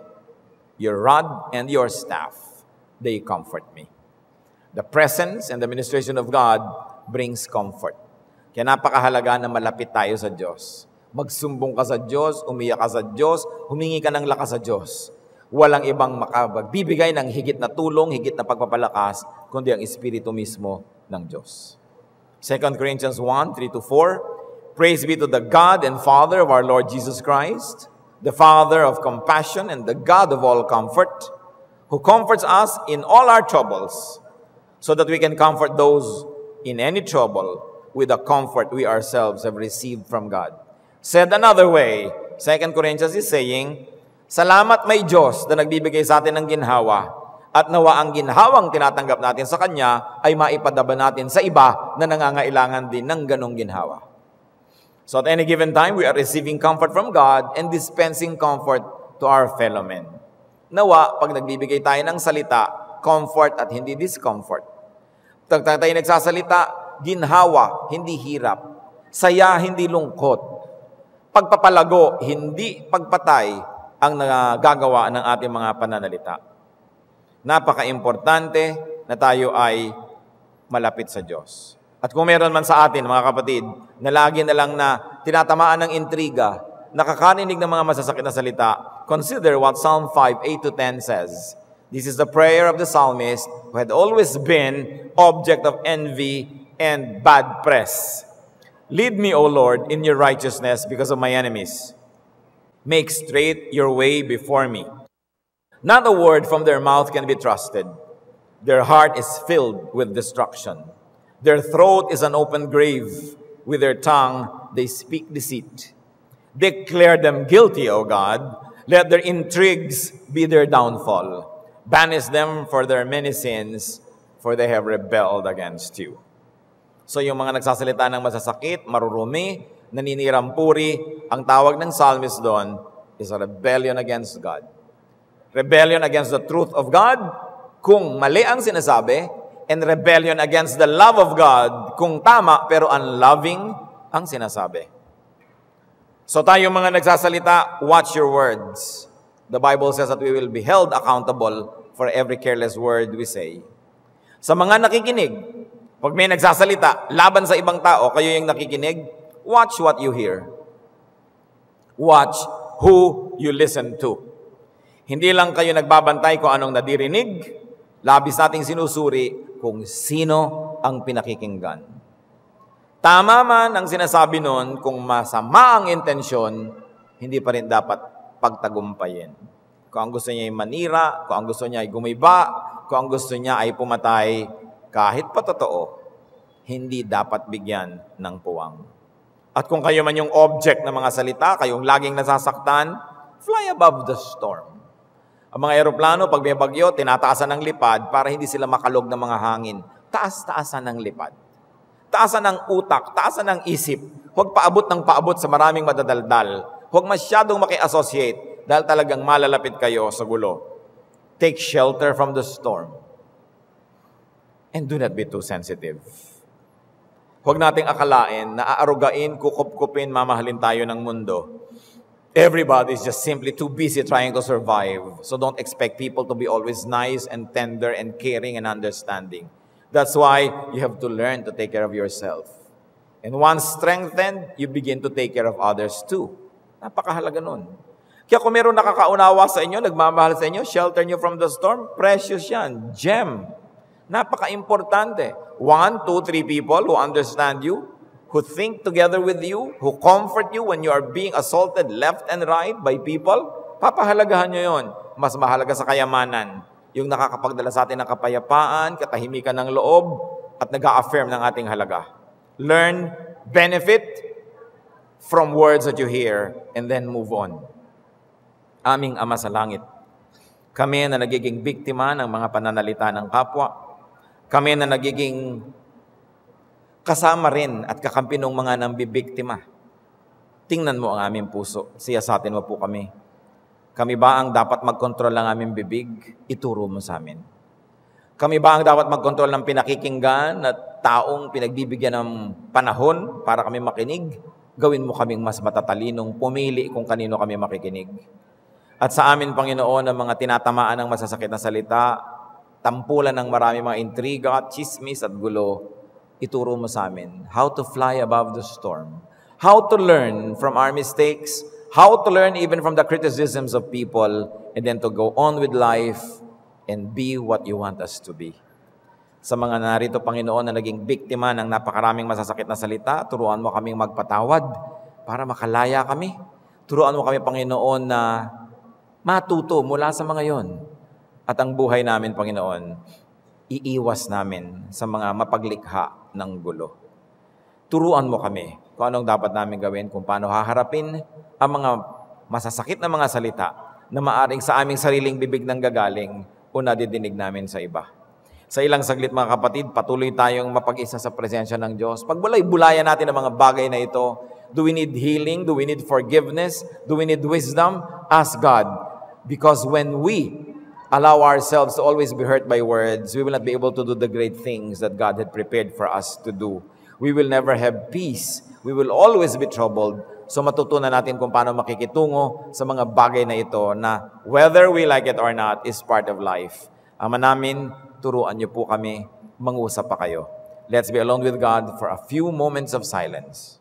Your rod and your staff, they comfort me. The presence and the ministration of God brings comfort. Kaya napakahalaga na malapit tayo sa Diyos. Magsumbong ka sa Diyos, umiyak ka sa Diyos, humingi ka ng lakas sa Diyos. Walang ibang makapagbibigay ng higit na tulong, higit na pagpapalakas, kundi ang Espiritu mismo ng Diyos. 2 Corinthians 1:3-4, Praise be to the God and Father of our Lord Jesus Christ, the Father of compassion and the God of all comfort, who comforts us in all our troubles, so that we can comfort those in any trouble with the comfort we ourselves have received from God. Said another way, 2 Corinthians is saying, salamat may Diyos na nagbibigay sa atin ng ginhawa, at nawa ang ginhawang tinatanggap natin sa Kanya ay maipadaba natin sa iba na nangangailangan din ng ganong ginhawa. So at any given time, we are receiving comfort from God and dispensing comfort to our fellow men. Nawa, pag nagbibigay tayo ng salita, comfort at hindi discomfort. Pag tayo nagsasalita, ginhawa, hindi hirap. Saya, hindi lungkot. Pagpapalago, hindi pagpatay ang nagagawa ng ating mga pananalita. Napaka-importante na tayo ay malapit sa Diyos. At kung meron man sa atin, mga kapatid, na lagi na lang na tinatamaan ng intriga, nakakarinig ng mga masasakit na salita, consider what Psalm 5:8-10 says. This is the prayer of the psalmist who had always been object of envy and bad press. Lead me, O Lord, in your righteousness because of my enemies. Make straight your way before me. Not a word from their mouth can be trusted. Their heart is filled with destruction. Their throat is an open grave. With their tongue they speak deceit. Declare them guilty, O God. Let their intrigues be their downfall. Banish them for their many sins, for they have rebelled against you. So yung mga nagsasalita ng masasakit, marurumi, naninirampuri, ang tawag ng psalmist doon is a rebellion against God. Rebellion against the truth of God, kung mali ang sinasabi, and rebellion against the love of God, kung tama pero unloving ang sinasabi. So tayo mga nagsasalita, watch your words. The Bible says that we will be held accountable for every careless word we say. Sa mga nakikinig, pag may nagsasalita laban sa ibang tao, kayo yung nakikinig, watch what you hear. Watch who you listen to. Hindi lang kayo nagbabantay kung anong nadirinig, labis nating sinusuri kung sino ang pinakikinggan. Tama man ang sinasabi nun, kung masama ang intensyon, hindi pa rin dapat pagtagumpayin. Kung ang gusto niya ay manira, kung ang gusto niya ay gumiba, kung ang gusto niya ay pumatay, kahit pa totoo, hindi dapat bigyan ng puwang. At kung kayo man yung object ng mga salita, kayong laging nasasaktan, fly above the storm. Ang mga eroplano, pag may bagyo, tinataasan ng lipad para hindi sila makalog ng mga hangin. Taas-taasan ng lipad. Taasan ng utak, taasan ng isip. Huwag paabot ng paabot sa maraming madadaldal. Huwag masyadong maki-associate dahil talagang malalapit kayo sa gulo. Take shelter from the storm. And do not be too sensitive. Huwag nating akalain na aarugain, kukup-kupin, mamahalin tayo ng mundo. Everybody is just simply too busy trying to survive. So don't expect people to be always nice and tender and caring and understanding. That's why you have to learn to take care of yourself. And once strengthened, you begin to take care of others too. Napakahalaga nun. Kaya kung meron nakakaunawa sa inyo, nagmamahal sa inyo, shelter nyo from the storm, precious yan. Gem. Napaka-importante. 1, 2, 3 people who understand you, who think together with you, who comfort you when you are being assaulted left and right by people, papahalagahan nyo yun. Mas mahalaga sa kayamanan, yung nakakapagdala sa atin ng kapayapaan, katahimikan ng loob, at nag-a-affirm ng ating halaga. Learn, benefit from words that you hear, and then move on. Aming Ama sa Langit, kami na nagiging biktima ng mga pananalita ng kapwa, kami na nagiging kasama rin at kakampi ng mga nambibiktima. Tingnan mo ang aming puso. Siyasatin mo po kami. Kami ba ang dapat magkontrol ng aming bibig? Ituro mo sa amin. Kami ba ang dapat magkontrol ng pinakikinggan at taong pinagbibigyan ng panahon para kami makinig? Gawin mo kaming mas matatalinong pumili kung kanino kami makikinig. At sa amin, Panginoon, ang mga tinatamaan ng masasakit na salita, tampulan ng marami mga intriga, chismis at gulo, ituro mo sa amin how to fly above the storm, how to learn from our mistakes, how to learn even from the criticisms of people, and then to go on with life and be what you want us to be. Sa mga narito, Panginoon, na naging biktima ng napakaraming masasakit na salita, turuan mo kaming magpatawad para makalaya kami. Turuan mo kami, Panginoon, na matuto mula sa mga yon. At ang buhay namin, Panginoon, iiwas namin sa mga mapaglikha ng gulo. Turuan mo kami kung anong dapat namin gawin, kung paano haharapin ang mga masasakit na mga salita na maaring sa aming sariling bibig nang gagaling o nadidinig namin sa iba. Sa ilang saglit, mga kapatid, patuloy tayong mapag-isa sa presensya ng Diyos. Pagbulay-bulayan natin ang mga bagay na ito. Do we need healing? Do we need forgiveness? Do we need wisdom? Ask God. Because when we allow ourselves to always be hurt by words, we will not be able to do the great things that God had prepared for us to do. We will never have peace. We will always be troubled. So matutunan natin kung paano makikitungo sa mga bagay na ito na whether we like it or not is part of life. Ama namin, turuan niyo po kami, mangusap pa kayo. Let's be alone with God for a few moments of silence.